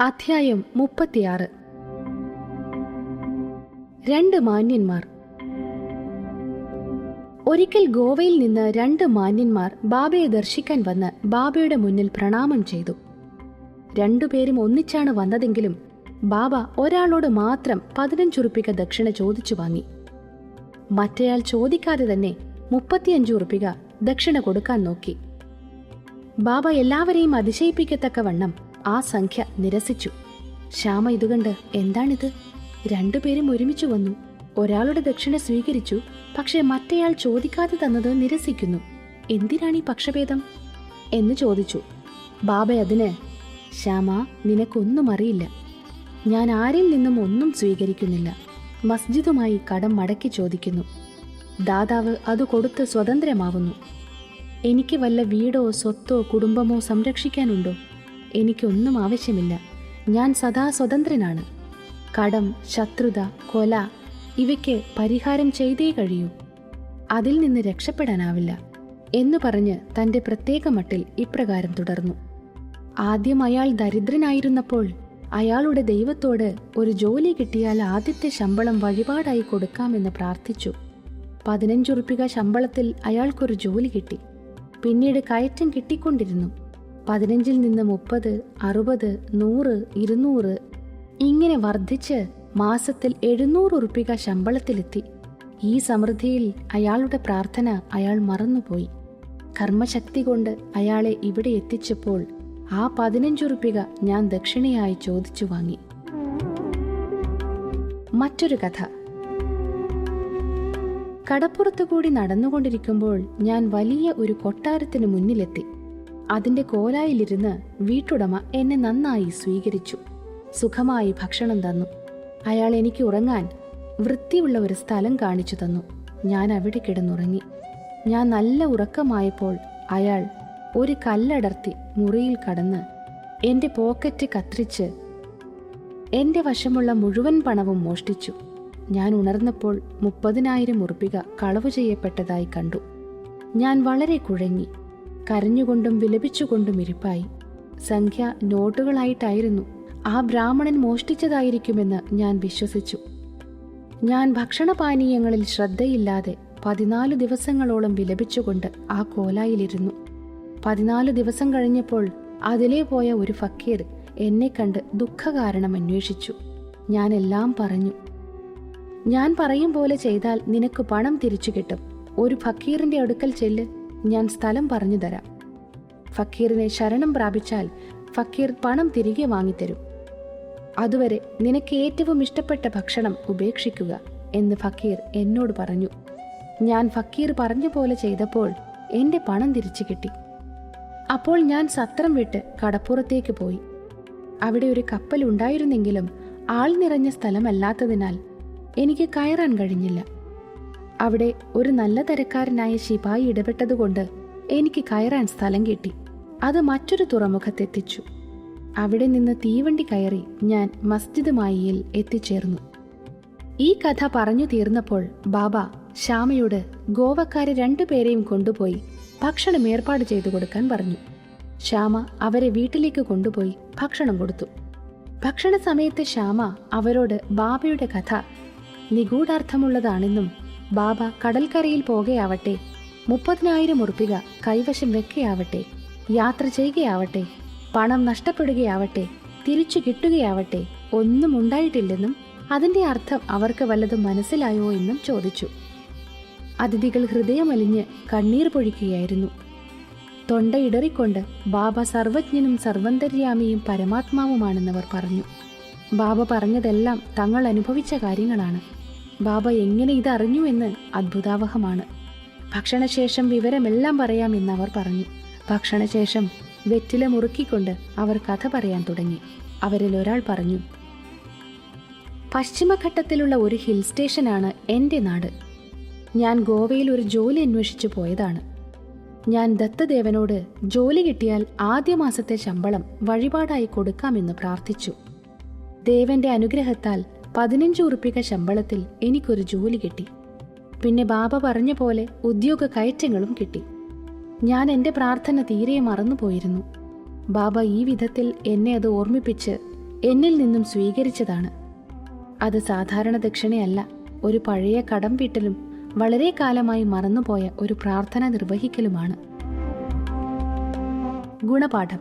അധ്യായം 36. രണ്ട് മാന്യന്മാർ. ഒരിക്കൽ ഗോവയിൽ നിന്ന് രണ്ട് മാന്യന്മാർ ബാബയെ ദർശിക്കാൻ വന്ന് ബാബയുടെ മുന്നിൽ പ്രണാമം ചെയ്തു. രണ്ടുപേരും ഒന്നിച്ചാണ് വന്നതെങ്കിലും ബാബ ഒരാളോട് മാത്രം 15 ഉറുപ്പിക ദക്ഷിണ ചോദിച്ചു വാങ്ങി. മറ്റേയാൾ ചോദിക്കാതെ തന്നെ 35 ഉറുപ്പിക ദക്ഷിണ കൊടുക്കാൻ നോക്കി. ബാബ എല്ലാവരെയും അതിശയിപ്പിക്കത്തക്കവണ്ണം ആ സംഖ്യ നിരസിച്ചു. ശ്യാമ ഇതുകണ്ട് എന്താണിത്, രണ്ടുപേരും ഒരുമിച്ചു വന്നു, ഒരാളുടെ ദക്ഷിണ സ്വീകരിച്ചു, പക്ഷെ മറ്റേയാൾ ചോദിക്കാതെ തന്നത് നിരസിക്കുന്നു, എന്തിനാണ് ഈ പക്ഷഭേദം എന്ന് ചോദിച്ചു. ബാബ അതിന്, ശ്യാമ, നിനക്കൊന്നും അറിയില്ല, ഞാൻ ആരിൽ നിന്നും ഒന്നും സ്വീകരിക്കുന്നില്ല, മസ്ജിദുമായി കടം മടക്കി ചോദിക്കുന്നു, ദാതാവ് അത് കൊടുത്ത് സ്വതന്ത്രമാവുന്നു. എനിക്ക് വല്ല വീടോ സ്വത്തോ കുടുംബമോ സംരക്ഷിക്കാനുണ്ടോ? എനിക്കൊന്നും ആവശ്യമില്ല, ഞാൻ സദാ സ്വതന്ത്രനാണ്. കടം, ശത്രുത, കൊല ഇവയ്ക്ക് പരിഹാരം ചെയ്തേ കഴിയൂ, അതിൽ നിന്ന് രക്ഷപ്പെടാനാവില്ല എന്നു പറഞ്ഞ് തൻ്റെ പ്രത്യേക മട്ടിൽ ഇപ്രകാരം തുടർന്നു. ആദ്യം അയാൾ ദരിദ്രനായിരുന്നപ്പോൾ അയാളുടെ ദൈവത്തോട് ഒരു ജോലി കിട്ടിയാൽ ആദ്യത്തെ ശമ്പളം വഴിപാടായി കൊടുക്കാമെന്ന് പ്രാർത്ഥിച്ചു. 15 ഉറുപ്പിക ശമ്പളത്തിൽ അയാൾക്കൊരു ജോലി കിട്ടി. പിന്നീട് കയറ്റം കിട്ടിക്കൊണ്ടിരുന്നു. 15-ൽ നിന്ന് 30, 60, 100, 200 ഇങ്ങനെ വർദ്ധിച്ച് മാസത്തിൽ 700 ഉറുപ്പിക ശമ്പളത്തിലെത്തി. ഈ സമൃദ്ധിയിൽ അയാളുടെ പ്രാർത്ഥന അയാൾ മറന്നുപോയി. കർമ്മശക്തി കൊണ്ട് അയാളെ ഇവിടെ എത്തിച്ചപ്പോൾ ആ 15 ഉറുപ്പിക ഞാൻ ദക്ഷിണയായി ചോദിച്ചു വാങ്ങി. മറ്റൊരു കഥ. കടപ്പുറത്തുകൂടി നടന്നുകൊണ്ടിരിക്കുമ്പോൾ ഞാൻ വലിയ ഒരു കൊട്ടാരത്തിന് മുന്നിലെത്തി. അതിന്റെ കോലായിലിരുന്ന് വീട്ടുടമ എന്നെ നന്നായി സ്വീകരിച്ചു. സുഖമായി ഭക്ഷണം തന്നു. അയാൾ എനിക്ക് ഉറങ്ങാൻ വൃത്തിയുള്ള ഒരു സ്ഥലം കാണിച്ചു തന്നു. ഞാൻ അവിടെ കിടന്നുറങ്ങി. ഞാൻ നല്ല ഉറക്കമായപ്പോൾ അയാൾ ഒരു കല്ലടർത്തി മുറിയിൽ കടന്ന് എൻ്റെ പോക്കറ്റ് കത്രിച്ച് എൻ്റെ വശമുള്ള മുഴുവൻ പണവും മോഷ്ടിച്ചു. ഞാൻ ഉണർന്നപ്പോൾ 30,000 ഉറുപ്പിക കളവു ചെയ്യപ്പെട്ടതായി കണ്ടു. ഞാൻ വളരെ കുഴങ്ങി. കരഞ്ഞുകൊണ്ടും വിലപിച്ചുകൊണ്ടും ഇരിപ്പായി. സംഖ്യ നോട്ടുകളായിട്ടായിരുന്നു. ആ ബ്രാഹ്മണൻ മോഷ്ടിച്ചതായിരിക്കുമെന്ന് ഞാൻ വിശ്വസിച്ചു. ഞാൻ ഭക്ഷണപാനീയങ്ങളിൽ ശ്രദ്ധയില്ലാതെ 14 ദിവസങ്ങളോളം വിലപിച്ചുകൊണ്ട് ആ കോലായിലിരുന്നു. 14 ദിവസം കഴിഞ്ഞപ്പോൾ അതിലേ പോയ ഒരു ഫക്കീർ എന്നെ കണ്ട് ദുഃഖകാരണം അന്വേഷിച്ചു. ഞാൻ എല്ലാം പറഞ്ഞു. ഞാൻ പറയും പോലെ ചെയ്താൽ നിനക്ക് പണം തിരിച്ചു കിട്ടും. ഒരു ഫക്കീറിന്റെ അടുക്കൽ ചെല്ല്, ഞാൻ സ്ഥലം പറഞ്ഞു തരാം. ഫക്കീറിനെ ശരണം പ്രാപിച്ചാൽ ഫക്കീർ പണം തിരികെ വാങ്ങിത്തരും. അതുവരെ നിനക്ക് ഏറ്റവും ഇഷ്ടപ്പെട്ട ഭക്ഷണം ഉപേക്ഷിക്കുക എന്ന് ഫക്കീർ എന്നോട് പറഞ്ഞു. ഞാൻ ഫക്കീർ പറഞ്ഞ പോലെ ചെയ്തപ്പോൾ എൻ്റെ പണം തിരിച്ചു കിട്ടി. അപ്പോൾ ഞാൻ സത്രം വിട്ട് കടപ്പുറത്തേക്ക് പോയി. അവിടെ ഒരു കപ്പൽ ഉണ്ടായിരുന്നെങ്കിലും ആൾ നിറഞ്ഞ സ്ഥലമല്ലാത്തതിനാൽ എനിക്ക് കയറാൻ കഴിഞ്ഞില്ല. അവിടെ ഒരു നല്ല തരക്കാരനായ ശിപായി ഇടപെട്ടതുകൊണ്ട് എനിക്ക് കയറാൻ സ്ഥലം കിട്ടി. അത് മറ്റൊരു തുറമുഖത്തെത്തിച്ചു. അവിടെ നിന്ന് തീവണ്ടി കയറി ഞാൻ മസ്ജിദ് മായിയിൽ എത്തിച്ചേർന്നു. ഈ കഥ പറഞ്ഞു തീർന്നപ്പോൾ ബാബ ശ്യാമയോട് ഗോവക്കാരെ 2 പേരെയും കൊണ്ടുപോയി ഭക്ഷണം ഏർപ്പാട് ചെയ്തു കൊടുക്കാൻ പറഞ്ഞു. ശ്യാമ അവരെ വീട്ടിലേക്ക് കൊണ്ടുപോയി ഭക്ഷണം കൊടുത്തു. ഭക്ഷണ സമയത്ത് ശ്യാമ അവരോട് ബാബയുടെ കഥ നിഗൂഢാർത്ഥമുള്ളതാണെന്നും ബാബ കടൽക്കരയിൽ പോകുകയാവട്ടെ, 30,000 ഉറുപ്പിക കൈവശം വെക്കുകയാവട്ടെ, യാത്ര ചെയ്യുകയാവട്ടെ, പണം നഷ്ടപ്പെടുകയാവട്ടെ, തിരിച്ചു കിട്ടുകയാവട്ടെ, ഒന്നും ഉണ്ടായിട്ടില്ലെന്നും അതിന്റെ അർത്ഥം അവർക്ക് വല്ലതും മനസ്സിലായോ എന്നും ചോദിച്ചു. അതിഥികൾ ഹൃദയമലിഞ്ഞ് കണ്ണീർ പൊഴിക്കുകയായിരുന്നു. തൊണ്ടയിടറിക്കൊണ്ട് ബാബ സർവജ്ഞനും സർവന്തര്യാമിയും പരമാത്മാവുമാണെന്നവർ പറഞ്ഞു. ബാബ പറഞ്ഞതെല്ലാം തങ്ങൾ അനുഭവിച്ച കാര്യങ്ങളാണ്. ബാബ എങ്ങനെ ഇതറിഞ്ഞു എന്ന് അത്ഭുതാവഹമാണ്. ഭക്ഷണശേഷം വിവരമെല്ലാം പറയാമെന്ന് അവർ പറഞ്ഞു. ഭക്ഷണശേഷം വെറ്റില മുറുക്കിക്കൊണ്ട് അവർ കഥ പറയാൻ തുടങ്ങി. അവരിൽ ഒരാൾ പറഞ്ഞു, പശ്ചിമഘട്ടത്തിലുള്ള ഒരു ഹിൽ സ്റ്റേഷനാണ് എൻ്റെ നാട്. ഞാൻ ഗോവയിൽ ഒരു ജോലി അന്വേഷിച്ചു പോയതാണ്. ഞാൻ ദത്തദേവനോട് ജോലി കിട്ടിയാൽ ആദ്യ മാസത്തെ ശമ്പളം വഴിപാടായി കൊടുക്കാമെന്ന് പ്രാർത്ഥിച്ചു. ദേവന്റെ അനുഗ്രഹത്താൽ 15 ഉറുപ്പിക ശമ്പളത്തിൽ എനിക്കൊരു ജോലി കിട്ടി. പിന്നെ ബാബ പറഞ്ഞ പോലെ ഉദ്യോഗ കയറ്റങ്ങളും കിട്ടി. ഞാൻ എൻ്റെ പ്രാർത്ഥന തീരെ മറന്നുപോയിരുന്നു. ബാബ ഈ വിധത്തിൽ എന്നെ അത് ഓർമ്മിപ്പിച്ച് എന്നിൽ നിന്നും സ്വീകരിച്ചതാണ്. അത് സാധാരണ ദക്ഷിണയല്ല, ഒരു പഴയ കടം വീട്ടലും വളരെ കാലമായി മറന്നുപോയ ഒരു പ്രാർത്ഥന നിർവഹിക്കലുമാണ്. ഗുണപാഠം.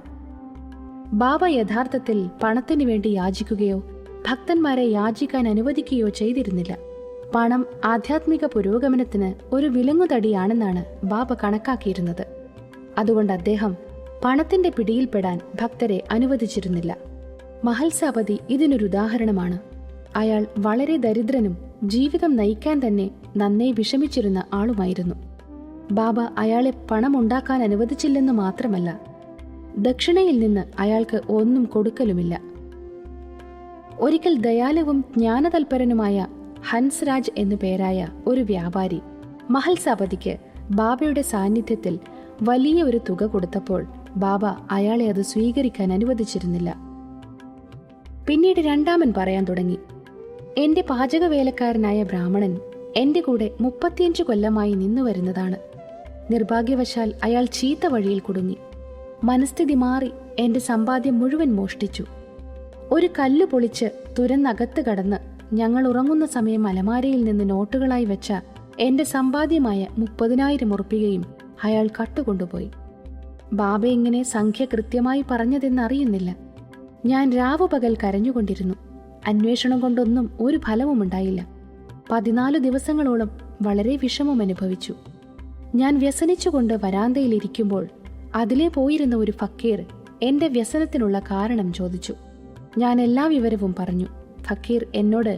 ബാബ യഥാർത്ഥത്തിൽ പണത്തിനു വേണ്ടി യാചിക്കുകയോ ഭക്തന്മാരെ യാചിക്കാൻ അനുവദിക്കുകയോ ചെയ്തിരുന്നില്ല. പണം ആധ്യാത്മിക പുരോഗമനത്തിന് ഒരു വിലങ്ങുതടിയാണെന്നാണ് ബാബ കണക്കാക്കിയിരുന്നത്. അതുകൊണ്ട് അദ്ദേഹം പണത്തിന്റെ പിടിയിൽപ്പെടാൻ ഭക്തരെ അനുവദിച്ചിരുന്നില്ല. മഹൽസാപതി ഇതിനൊരു ഉദാഹരണമാണ്. അയാൾ വളരെ ദരിദ്രനും ജീവിതം നയിക്കാൻ തന്നെ നന്നേ വിഷമിച്ചിരുന്ന ആളുമായിരുന്നു. ബാബ അയാളെ പണമുണ്ടാക്കാൻ അനുവദിച്ചില്ലെന്ന് മാത്രമല്ല, ദക്ഷിണയിൽ നിന്ന് അയാൾക്ക് ഒന്നും കൊടുക്കലുമില്ല. ഒരിക്കൽ ദയാലുവും ജ്ഞാനതൽപരനുമായ ഹൻസ്രാജ് എന്നു പേരായ ഒരു വ്യാപാരി മഹൽസാപതിക്ക് ബാബയുടെ സാന്നിധ്യത്തിൽ വലിയ ഒരു തുക കൊടുത്തപ്പോൾ ബാബ അയാളെ അത് സ്വീകരിക്കാൻ അനുവദിച്ചിരുന്നില്ല. പിന്നീട് രണ്ടാമൻ പറയാൻ തുടങ്ങി, എന്റെ പാചകവേലക്കാരനായ ബ്രാഹ്മണൻ എന്റെ കൂടെ 35 കൊല്ലമായി നിന്നു വരുന്നതാണ്. നിർഭാഗ്യവശാൽ അയാൾ ചീത്ത വഴിയിൽ കുടുങ്ങി. മനസ്ഥിതി മാറി എന്റെ സമ്പാദ്യം മുഴുവൻ മോഷ്ടിച്ചു. ഒരു കല്ല് പൊളിച്ച് തുരന്നകത്ത് കടന്ന് ഞങ്ങൾ ഉറങ്ങുന്ന സമയം അലമാരയിൽ നിന്ന് നോട്ടുകളായി വെച്ച എന്റെ സമ്പാദ്യമായ 30,000 ഉറുപ്പികയും അയാൾ കട്ടുകൊണ്ടുപോയി. ബാബ എങ്ങനെ സംഖ്യ കൃത്യമായി പറഞ്ഞതെന്നറിയുന്നില്ല. ഞാൻ രാവുപകൽ കരഞ്ഞുകൊണ്ടിരുന്നു. അന്വേഷണം കൊണ്ടൊന്നും ഒരു ഫലവുമുണ്ടായില്ല. 14 ദിവസങ്ങളോളം വളരെ വിഷമം അനുഭവിച്ചു. ഞാൻ വ്യസനിച്ചുകൊണ്ട് വരാന്തയിലിരിക്കുമ്പോൾ അതിലേ പോയിരുന്ന ഒരു ഫക്കീർ എന്റെ വ്യസനത്തിനുള്ള കാരണം ചോദിച്ചു. ഞാൻ എല്ലാ വിവരവും പറഞ്ഞു. ഫക്കീർ എന്നോട്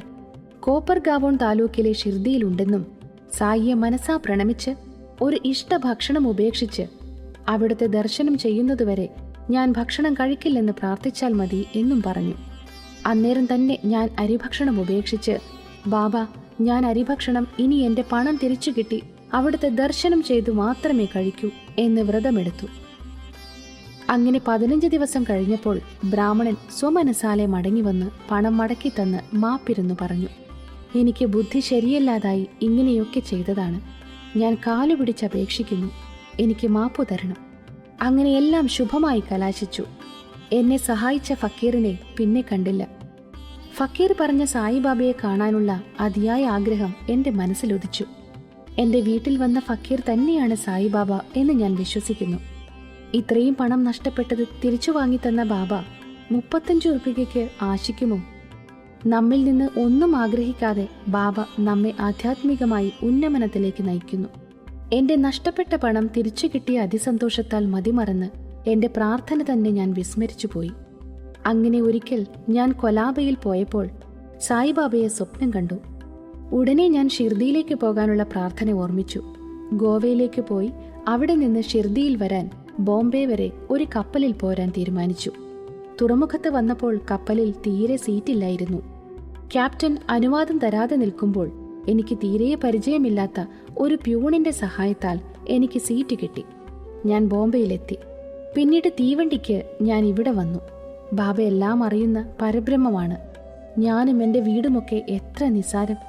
കോപ്പർഗാവോൺ താലൂക്കിലെ ഷിർദിയിലുണ്ടെന്നും സായിയെ മനസ്സാ പ്രണമിച്ച് ഒരു ഇഷ്ടഭക്ഷണം ഉപേക്ഷിച്ച് അവിടുത്തെ ദർശനം ചെയ്യുന്നതുവരെ ഞാൻ ഭക്ഷണം കഴിക്കില്ലെന്ന് പ്രാർത്ഥിച്ചാൽ മതി എന്നും പറഞ്ഞു. അന്നേരം തന്നെ ഞാൻ അരിഭക്ഷണം ഉപേക്ഷിച്ച്, ബാബ, ഞാൻ അരിഭക്ഷണം ഇനി എന്റെ പണം തിരിച്ചു കിട്ടി അവിടുത്തെ ദർശനം ചെയ്തു മാത്രമേ കഴിക്കൂ എന്ന് വ്രതമെടുത്തു. അങ്ങനെ 15 ദിവസം കഴിഞ്ഞപ്പോൾ ബ്രാഹ്മണൻ സ്വമനസാലെ മടങ്ങിവന്ന് പണം മടക്കി തന്ന് മാപ്പിരുന്നു പറഞ്ഞു, എനിക്ക് ബുദ്ധി ശരിയല്ലാതായി ഇങ്ങനെയൊക്കെ ചെയ്തതാണ്. ഞാൻ കാലുപിടിച്ചപേക്ഷിക്കുന്നു, എനിക്ക് മാപ്പു തരണം. അങ്ങനെ എല്ലാം ശുഭമായി കലാശിച്ചു. എന്നെ സഹായിച്ച ഫക്കീറിനെ പിന്നെ കണ്ടില്ല. ഫക്കീർ പറഞ്ഞ സായിബാബയെ കാണാനുള്ള അതിയായ ആഗ്രഹം എന്റെ മനസ്സിലുദിച്ചു. എന്റെ വീട്ടിൽ വന്ന ഫക്കീർ തന്നെയാണ് സായിബാബ എന്ന് ഞാൻ വിശ്വസിക്കുന്നു. ഇത്രയും പണം നഷ്ടപ്പെട്ടത് തിരിച്ചു വാങ്ങിത്തന്ന ബാബ 35 ഉറുപ്പികയ്ക്ക് ആശിക്കുമോ? നമ്മിൽ നിന്ന് ഒന്നും ആഗ്രഹിക്കാതെ ബാബ നമ്മെ ആധ്യാത്മികമായി ഉന്നമനത്തിലേക്ക് നയിക്കുന്നു. എന്റെ നഷ്ടപ്പെട്ട പണം തിരിച്ചു കിട്ടിയ അതിസന്തോഷത്താൽ മതിമറന്ന് എന്റെ പ്രാർത്ഥന തന്നെ ഞാൻ വിസ്മരിച്ചുപോയി. അങ്ങനെ ഒരിക്കൽ ഞാൻ കൊലാബയിൽ പോയപ്പോൾ സായിബാബയെ സ്വപ്നം കണ്ടു. ഉടനെ ഞാൻ ഷിർദിയിലേക്ക് പോകാനുള്ള പ്രാർത്ഥന ഓർമ്മിച്ചു. ഗോവയിലേക്ക് പോയി അവിടെ നിന്ന് ഷിർദിയിൽ വരാൻ ബോംബെ വരെ ഒരു കപ്പലിൽ പോരാൻ തീരുമാനിച്ചു. തുറമുഖത്ത് വന്നപ്പോൾ കപ്പലിൽ തീരെ സീറ്റില്ലായിരുന്നു. ക്യാപ്റ്റൻ അനുവാദം തരാതെ നിൽക്കുമ്പോൾ എനിക്ക് തീരെ പരിചയമില്ലാത്ത ഒരു പ്യൂണിന്റെ സഹായത്താൽ എനിക്ക് സീറ്റ് കിട്ടി. ഞാൻ ബോംബെയിലെത്തി. പിന്നീട് തീവണ്ടിക്ക് ഞാൻ ഇവിടെ വന്നു. ബാബ എല്ലാം അറിയുന്ന പരബ്രഹ്മമാണ്. ഞാനും എൻ്റെ വീടുമൊക്കെ എത്ര നിസാരം.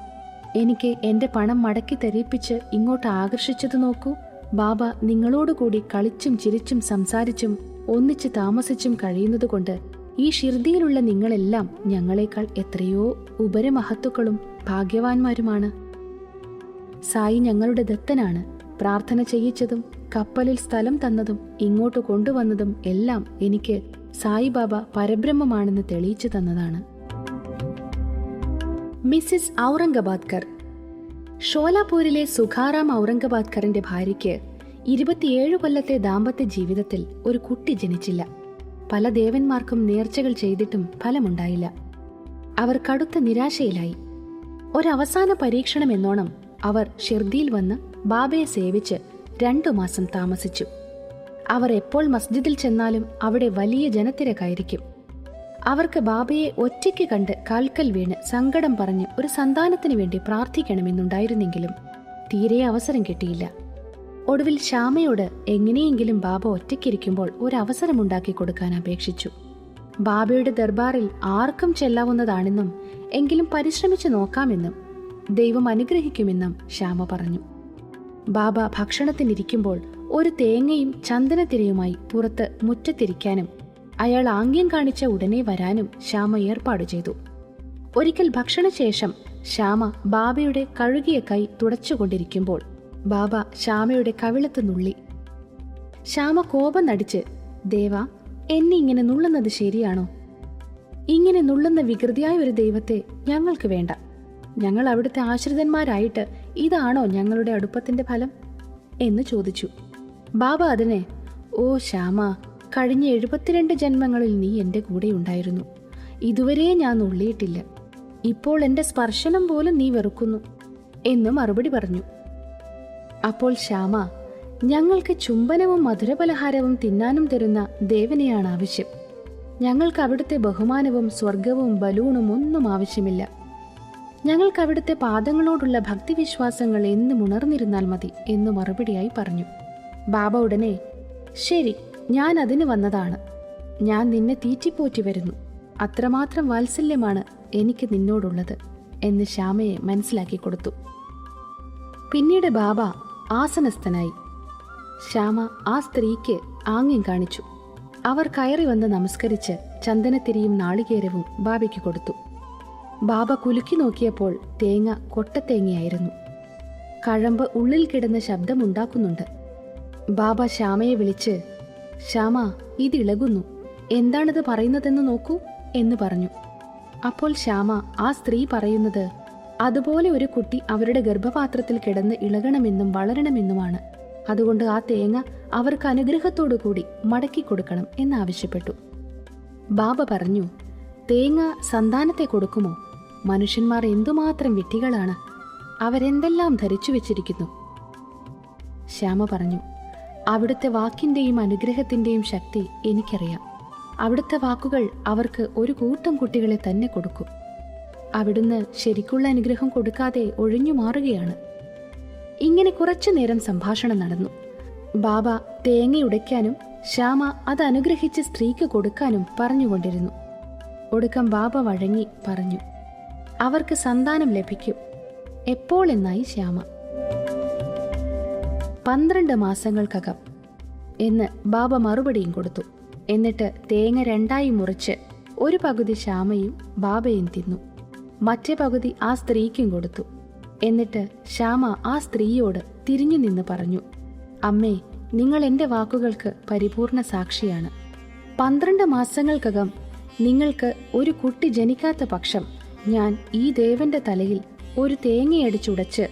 എനിക്ക് എൻ്റെ പണം മടക്കി തരിപ്പിച്ച് ഇങ്ങോട്ട് ആകർഷിച്ചത് നോക്കൂ. ബാബ നിങ്ങളോടുകൂടി കളിച്ചും ചിരിച്ചും സംസാരിച്ചും ഒന്നിച്ച് താമസിച്ചും കഴിയുന്നതുകൊണ്ട് ഈ ഷിർദിയിലുള്ള നിങ്ങളെല്ലാം ഞങ്ങളെക്കാൾ എത്രയോ ഉപരമഹത്തുക്കളും ഭാഗ്യവാന്മാരുമാണ്. സായി ഞങ്ങളുടെ ദത്തനാണ്. പ്രാർത്ഥന ചെയ്യിച്ചതും കപ്പലിൽ സ്ഥലം തന്നതും ഇങ്ങോട്ട് കൊണ്ടുവന്നതും എല്ലാം എനിക്ക് സായിബാബ പരബ്രഹ്മമാണെന്ന് തെളിയിച്ചു തന്നതാണ്. മിസ്സിസ് ഔറംഗബാദ്കർ. ഷോലാപൂരിലെ സുഖാറാം ഔറംഗബാദ്കറിന്റെ ഭാര്യയ്ക്ക് 27 കൊല്ലത്തെ ദാമ്പത്യ ജീവിതത്തിൽ ഒരു കുട്ടി ജനിച്ചില്ല. പല ദേവന്മാർക്കും നേർച്ചകൾ ചെയ്തിട്ടും ഫലമുണ്ടായില്ല. അവർ കടുത്ത നിരാശയിലായി. ഒരവസാന പരീക്ഷണം എന്നോണം അവർ ഷിർദിയിൽ വന്ന് ബാബയെ സേവിച്ച് 2 മാസം താമസിച്ചു. അവർ എപ്പോൾ മസ്ജിദിൽ ചെന്നാലും അവിടെ വലിയ ജനത്തിരക്കായിരിക്കും. അവർക്ക് ബാബയെ ഒറ്റയ്ക്ക് കണ്ട് കാൽക്കൽ വീണ് സങ്കടം പറഞ്ഞ് ഒരു സന്താനത്തിന് വേണ്ടി പ്രാർത്ഥിക്കണമെന്നുണ്ടായിരുന്നെങ്കിലും തീരെ അവസരം കിട്ടിയില്ല. ഒടുവിൽ ശ്യാമയോട് എങ്ങനെയെങ്കിലും ബാബ ഒറ്റയ്ക്കിരിക്കുമ്പോൾ ഒരവസരമുണ്ടാക്കി കൊടുക്കാൻ അപേക്ഷിച്ചു. ബാബയുടെ ദർബാറിൽ ആർക്കും ചെല്ലാവുന്നതാണെന്നും എങ്കിലും പരിശ്രമിച്ചു നോക്കാമെന്നും ദൈവം അനുഗ്രഹിക്കുമെന്നും ശ്യാമ പറഞ്ഞു. ബാബ ഭക്ഷണത്തിനിരിക്കുമ്പോൾ ഒരു തേങ്ങയും ചന്ദനത്തിരയുമായി പുറത്ത് മുറ്റത്തിരിക്കാനും അയാൾ ആംഗ്യം കാണിച്ച ഉടനെ വരാനും ശ്യാമ ഏർപ്പാടു ചെയ്തു. ഒരിക്കൽ ഭക്ഷണശേഷം ശ്യാമ ബാബയുടെ കഴുകിയ കൈ തുടച്ചുകൊണ്ടിരിക്കുമ്പോൾ ബാബ ശ്യാമയുടെ കവിളത്ത് നുള്ളി. ശ്യാമ കോപം നടിച്ച്, ദേവാ, എന്നെ ഇങ്ങനെ നുള്ളുന്നത് ശരിയാണോ? ഇങ്ങനെ നുള്ളുന്ന വികൃതിയായ ഒരു ദൈവത്തെ ഞങ്ങൾക്ക് വേണ്ട. ഞങ്ങൾ അവിടുത്തെ ആശ്രിതന്മാരായിട്ട് ഇതാണോ ഞങ്ങളുടെ അടുപ്പത്തിന്റെ ഫലം എന്ന് ചോദിച്ചു. ബാബ അതിനെ, ഓ ശ്യാമ, കഴിഞ്ഞ 72 ജന്മങ്ങളിൽ നീ എൻ്റെ കൂടെ ഉണ്ടായിരുന്നു. ഇതുവരെ ഞാൻ നുള്ളിയിട്ടില്ല. ഇപ്പോൾ എൻ്റെ സ്പർശനം പോലും നീ വെറുക്കുന്നു എന്ന് മറുപടി പറഞ്ഞു. അപ്പോൾ ശ്യാമ, ഞങ്ങൾക്ക് ചുംബനവും മധുരപലഹാരവും തിന്നാനും തരുന്ന ദേവനെയാണ് ആവശ്യം. ഞങ്ങൾക്ക് അവിടുത്തെ ബഹുമാനവും സ്വർഗവും ബലൂണും ഒന്നും ആവശ്യമില്ല. ഞങ്ങൾക്ക് അവിടുത്തെ പാദങ്ങളോടുള്ള ഭക്തിവിശ്വാസങ്ങൾ എന്നും ഉണർന്നിരുന്നാൽ മതി എന്ന് മറുപടിയായി പറഞ്ഞു. ബാബ ഉടനെ, ശരി, ഞാൻ അതിന് വന്നതാണ്. ഞാൻ നിന്നെ തീറ്റിപ്പോറ്റി വരുന്നു. അത്രമാത്രം വാത്സല്യമാണ് എനിക്ക് നിന്നോടുള്ളത് എന്ന് ശ്യാമയെ മനസ്സിലാക്കി കൊടുത്തു. പിന്നീട് ബാബ ആസനസ്ഥനായി. ശ്യാമ ആ സ്ത്രീക്ക് ആംഗ്യം കാണിച്ചു. അവർ കയറി വന്ന് നമസ്കരിച്ച് ചന്ദനത്തിരിയും നാളികേരവും ബാബയ്ക്ക് കൊടുത്തു. ബാബ കുലുക്കി നോക്കിയപ്പോൾ തേങ്ങ കൊട്ടത്തേങ്ങയായിരുന്നു. കഴമ്പ് ഉള്ളിൽ കിടന്ന് ശബ്ദമുണ്ടാക്കുന്നുണ്ട്. ബാബ ശ്യാമയെ വിളിച്ച്, ശ്യാമ, ഇതിളകുന്നു, എന്താണിത് പറയുന്നതെന്ന് നോക്കൂ എന്ന് പറഞ്ഞു. അപ്പോൾ ശ്യാമ ആ സ്ത്രീ പറയുന്നത്, അതുപോലെ ഒരു കുട്ടി അവരുടെ ഗർഭപാത്രത്തിൽ കിടന്ന് ഇളകണമെന്നും വളരണമെന്നുമാണ്. അതുകൊണ്ട് ആ തേങ്ങ അവർക്ക് അനുഗ്രഹത്തോടു കൂടി മടക്കി കൊടുക്കണം എന്നാവശ്യപ്പെട്ടു. ബാബ പറഞ്ഞു, തേങ്ങ സന്താനത്തെ കൊടുക്കുമോ? മനുഷ്യന്മാർ എന്തുമാത്രം വിഡ്ഢികളാണ്! അവരെന്തെല്ലാം ധരിച്ചു വെച്ചിരിക്കുന്നു. ശ്യാമ പറഞ്ഞു, അവിടുത്തെ വാക്കിന്റെയും അനുഗ്രഹത്തിന്റെയും ശക്തി എനിക്കറിയാം. അവിടുത്തെ വാക്കുകൾ അവർക്ക് ഒരു കൂട്ടം കുട്ടികളെ തന്നെ കൊടുക്കും. അവിടുന്ന് ശരിക്കുള്ള അനുഗ്രഹം കൊടുക്കാതെ ഒഴിഞ്ഞു മാറുകയാണ്. ഇങ്ങനെ കുറച്ചു നേരം സംഭാഷണം നടന്നു. ബാബ തേങ്ങയുടയ്ക്കാനും ശ്യാമ അത് അനുഗ്രഹിച്ച് സ്ത്രീക്ക് കൊടുക്കാനും പറഞ്ഞുകൊണ്ടിരുന്നു. ഒടുക്കം ബാബ വഴങ്ങി പറഞ്ഞു, അവർക്ക് സന്താനം ലഭിക്കും. എപ്പോൾ എന്നായി ശ്യാമ. 12 മാസങ്ങൾക്കകം എന്ന് ബാബ മറുപടിയും കൊടുത്തു. എന്നിട്ട് തേങ്ങ 2ആയി മുറിച്ച് ഒരു പകുതി ശ്യാമയും ബാബയും തിന്നു. മറ്റേ പകുതി ആ സ്ത്രീക്കും കൊടുത്തു. എന്നിട്ട് ശ്യാമ ആ സ്ത്രീയോട് തിരിഞ്ഞു നിന്ന് പറഞ്ഞു, അമ്മേ, നിങ്ങൾ എൻ്റെ വാക്കുകൾക്ക് പരിപൂർണ സാക്ഷിയാണ്. 12 മാസങ്ങൾക്കകം നിങ്ങൾക്ക് ഒരു കുട്ടി ജനിക്കാത്ത പക്ഷം ഞാൻ ഈ ദേവന്റെ തലയിൽ ഒരു തേങ്ങയടിച്ചുടച്ച്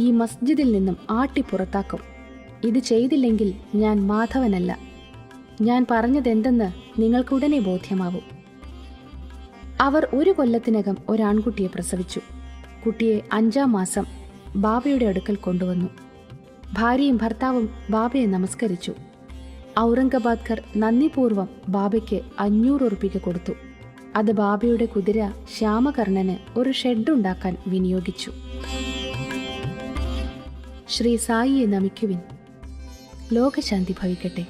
ഈ മസ്ജിദിൽ നിന്നും ആട്ടിപ്പുറത്താക്കും. ഇത് ചെയ്തില്ലെങ്കിൽ ഞാൻ മാധവനല്ല. ഞാൻ പറഞ്ഞതെന്തെന്ന് നിങ്ങൾക്കുടനെ ബോധ്യമാവും. അവർ 1 കൊല്ലത്തിനകം ഒരാൺകുട്ടിയെ പ്രസവിച്ചു. കുട്ടിയെ 5ആം മാസം ബാബയുടെ അടുക്കൽ കൊണ്ടുവന്നു. ഭാര്യയും ഭർത്താവും ബാബയെ നമസ്കരിച്ചു. ഔറംഗബാദ്കർ നന്ദിപൂർവ്വം ബാബയ്ക്ക് 500 ഉറുപ്പിക കൊടുത്തു. അത് ബാബയുടെ കുതിര ശ്യാമകർണന് ഒരു ഷെഡുണ്ടാക്കാൻ വിനിയോഗിച്ചു. ശ്രീ സായിയെ നമിക്കുവിൻ. ലോകശാന്തി ഭവിക്കട്ടെ.